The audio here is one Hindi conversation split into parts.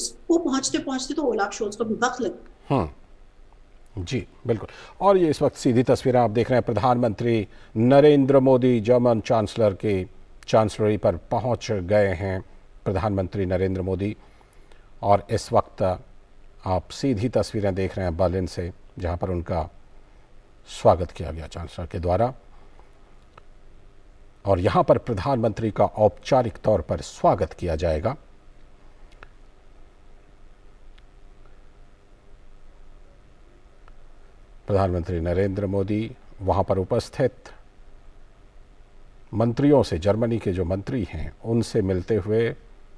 उसको पहुंचते पहुंचते तो ओलाफ शोल्स को भी वक्त लगे। जी बिल्कुल। और ये इस वक्त सीधी तस्वीरें आप देख रहे हैं, प्रधानमंत्री नरेंद्र मोदी जर्मन चांसलर की चांसलरी पर पहुंच गए हैं प्रधानमंत्री नरेंद्र मोदी। और इस वक्त आप सीधी तस्वीरें देख रहे हैं बर्लिन से, जहां पर उनका स्वागत किया गया चांसलर के द्वारा। और यहां पर प्रधानमंत्री का औपचारिक तौर पर स्वागत किया जाएगा। प्रधानमंत्री नरेंद्र मोदी वहां पर उपस्थित मंत्रियों से, जर्मनी के जो मंत्री हैं उनसे मिलते हुए,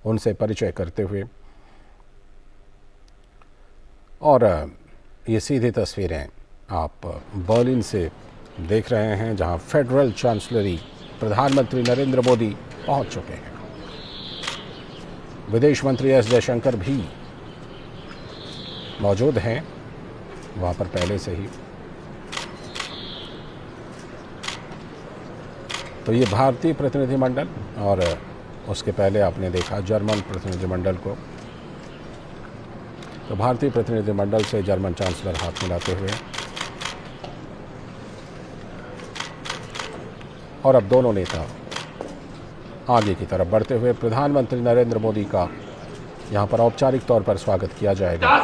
उनसे परिचय करते हुए। और ये सीधी तस्वीरें आप बर्लिन से देख रहे हैं, जहां फेडरल चांसलरी प्रधानमंत्री नरेंद्र मोदी पहुंच चुके हैं। विदेश मंत्री एस जयशंकर भी मौजूद हैं वहां पर पहले से ही। तो ये भारतीय प्रतिनिधिमंडल, और उसके पहले आपने देखा जर्मन प्रतिनिधिमंडल को। तो भारतीय प्रतिनिधिमंडल से जर्मन चांसलर हाथ मिलाते हुए, और अब दोनों नेता आगे की तरफ बढ़ते हुए प्रधानमंत्री नरेंद्र मोदी का यहां पर औपचारिक तौर पर स्वागत किया जाएगा।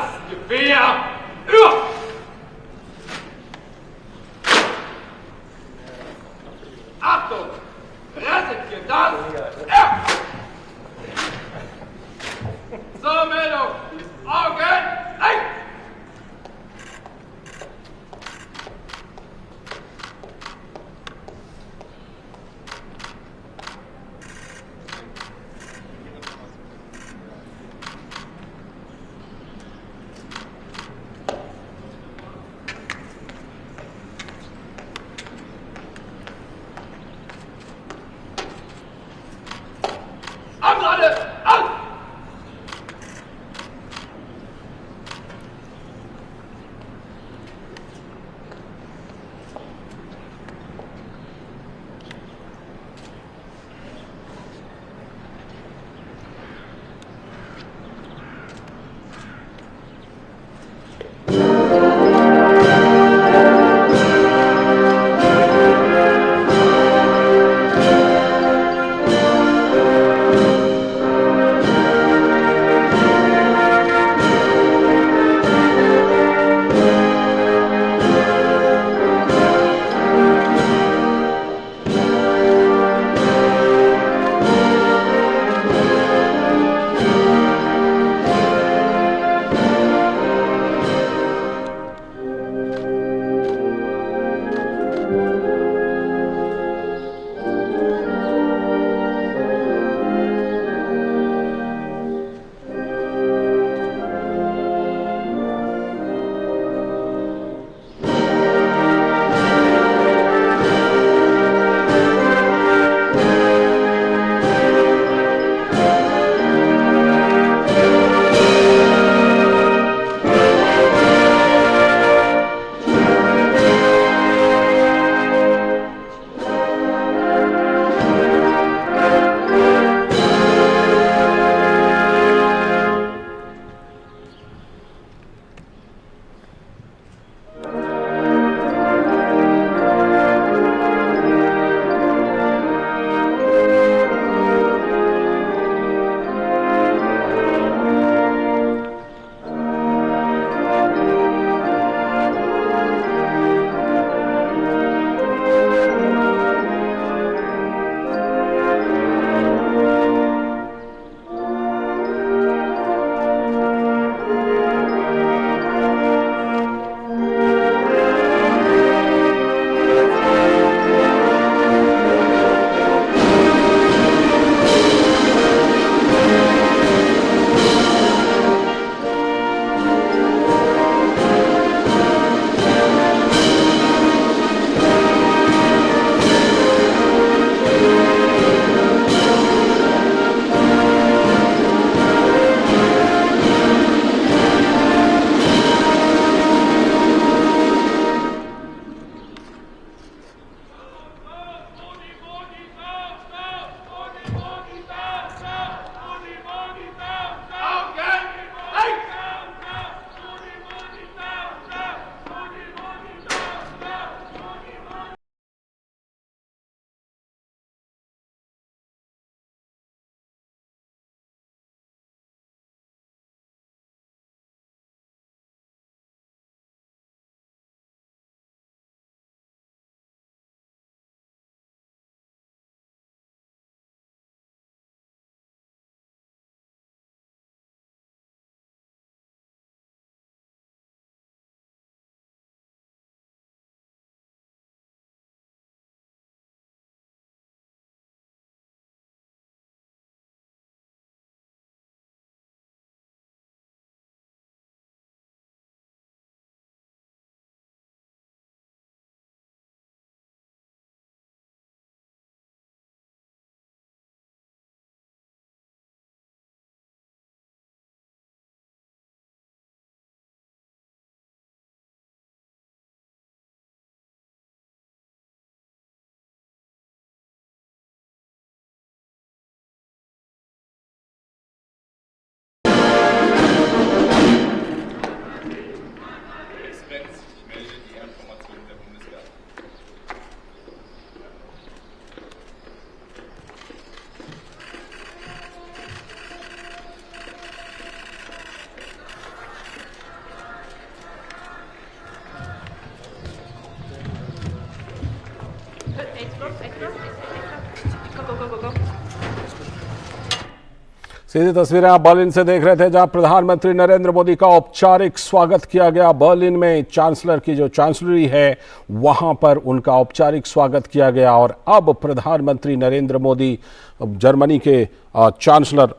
सीधी तस्वीरें आप बर्लिन से देख रहे थे, जहां प्रधानमंत्री नरेंद्र मोदी का औपचारिक स्वागत किया गया। बर्लिन में चांसलर की जो चांसलरी है वहां पर उनका औपचारिक स्वागत किया गया। और अब प्रधानमंत्री नरेंद्र मोदी जर्मनी के चांसलर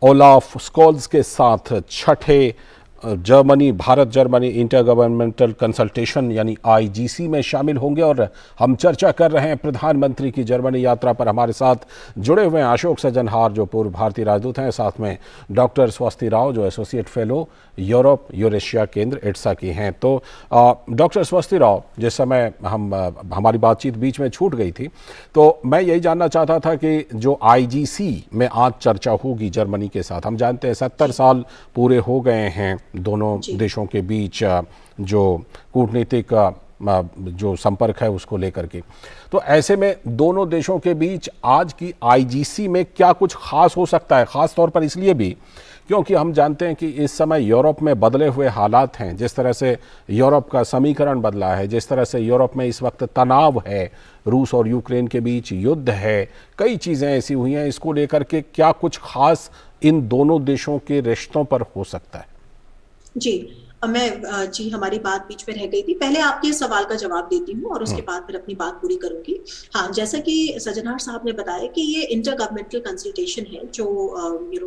ओलाफ स्कोल्ज के साथ छठे Bharat Germany inter governmental consultation यानी आईजीसी में शामिल होंगे। और हम चर्चा कर रहे हैं प्रधानमंत्री की जर्मनी यात्रा पर। हमारे साथ जुड़े हुए हैं अशोक सज्जनहार जो पूर्व भारतीय राजदूत हैं, साथ में डॉक्टर स्वस्ति राव जो एसोसिएट फेलो यूरोप यूरेशिया केंद्र इट्सा की हैं। तो डॉक्टर स्वस्ति राव, जिस समय हमारी बातचीत बीच में छूट गई थी, तो मैं यही जानना चाहता था कि जो आईजीसी में आज चर्चा होगी जर्मनी के साथ, हम जानते हैं 70 साल पूरे हो गए हैं दोनों देशों के बीच जो कूटनीतिक जो संपर्क है उसको लेकर के। तो ऐसे में दोनों देशों के बीच आज की आईजीसी में क्या कुछ खास हो सकता है, खास तौर पर इसलिए भी क्योंकि हम जानते हैं कि इस समय यूरोप में बदले हुए हालात हैं। जिस तरह से यूरोप का समीकरण बदला है, जिस तरह से यूरोप में इस वक्त तनाव है, रूस और यूक्रेन के बीच युद्ध है, कई चीज़ें ऐसी हुई हैं, इसको लेकर के क्या कुछ खास इन दोनों देशों के रिश्तों पर हो सकता है? जी, हमारी बात बीच में रह गई थी। पहले आपके सवाल का जवाब देती हूँ और उसके बाद फिर अपनी बात पूरी करूंगी। हाँ, जैसा कि सज्जनहार साहब ने बताया कि ये इंटर गवर्नमेंटल कंसल्टेशन है जो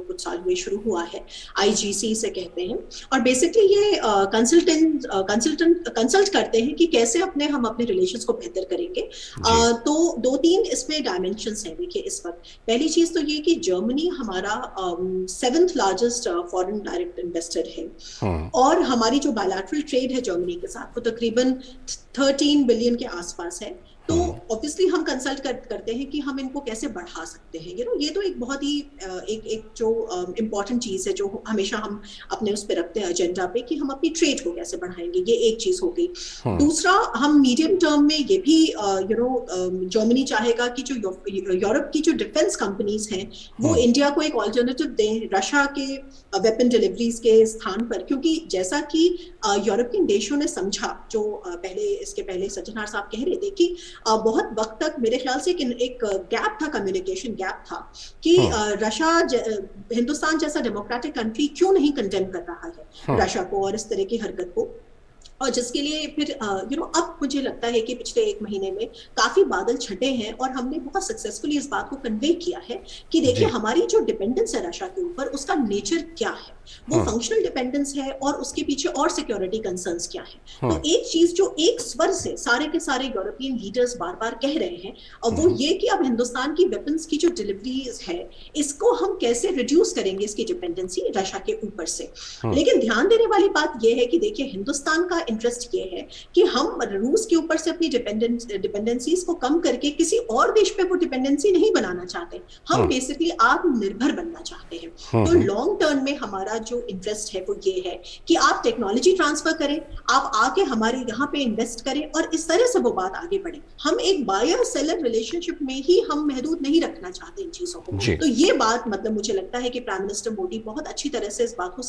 कुछ साल हुए शुरू हुआ है, आईजीसी से कहते हैं। और बेसिकली ये कंसल्ट करते हैं कि कैसे हम अपने रिलेशंस को बेहतर करेंगे। तो 2-3 इसमें डायमेंशंस हैं। देखिए, इस वक्त पहली चीज तो ये कि जर्मनी हमारा 7th largest foreign direct investor है और हमारी जो बायलैटरल ट्रेड है जर्मनी के साथ वो तकरीबन 13 बिलियन के आसपास है। तो ऑब्वियसली हम कंसल्ट करते हैं कि हम इनको कैसे बढ़ा सकते हैं। ये तो एक बहुत ही एक जो इम्पोर्टेंट चीज है जो हमेशा हम अपने उस पे रखते हैं एजेंडा पे कि हम अपनी ट्रेड को कैसे बढ़ाएंगे। ये एक चीज हो गई। दूसरा, हम मीडियम टर्म में ये भी जर्मनी चाहेगा कि जो यूरोप की जो डिफेंस कंपनीज हैं वो इंडिया को एक ऑल्टरनेटिव दें रशिया के वेपन डिलीवरीज के स्थान पर, क्योंकि जैसा कि यूरोपियन देशों ने समझा, जो इसके पहले सज्जनहार साहब कह रहे थे कि बहुत वक्त तक मेरे ख्याल से एक गैप था, कम्युनिकेशन गैप था कि रशिया हिंदुस्तान जैसा डेमोक्रेटिक कंट्री क्यों नहीं कंडेम कर रहा है रशिया को और इस तरह की हरकत को। और जिसके लिए फिर अब मुझे लगता है कि पिछले 1 महीने में काफी बादल छटे हैं और हमने बहुत सक्सेसफुली इस बात को कन्वे किया है कि देखिए हमारी जो डिपेंडेंस है रशिया के ऊपर उसका नेचर क्या है, वो फंक्शनल डिपेंडेंस है और उसके पीछे और सिक्योरिटी कंसर्न्स क्या है। तो एक चीज जो एक स्वर से सारे के सारे यूरोपियन लीडर्स बार बार कह रहे हैं और वो ये कि अब हिंदुस्तान की वेपन्स की जो डिलीवरीज है इसको हम कैसे रिड्यूस करेंगे, इसकी डिपेंडेंसी रशिया के ऊपर से। लेकिन ध्यान देने वाली बात यह है कि देखिए हिंदुस्तान का इंटरेस्ट ये है कि हम रूस के ऊपर से अपनी डिपेंडेंसीज को कम करके किसी और देश पे वो डिपेंडेंसी नहीं बनाना चाहते। हम बेसिकली आत्मनिर्भर बनना चाहते हैं। तो लॉन्ग टर्म में हमारा जो इंटरेस्ट है वो ये है कि आप टेक्नोलॉजी ट्रांसफर करें, आप आके हमारे यहाँ पे इन्वेस्ट करें और इस तरह से वो बात आगे बढ़े। हम एक बायर सेलर रिलेशनशिप में ही हम महदूद नहीं रखना चाहते इन चीजों को। तो ये बात मुझे लगता है कि प्राइम मिनिस्टर मोदी बहुत अच्छी तरह से इस बात को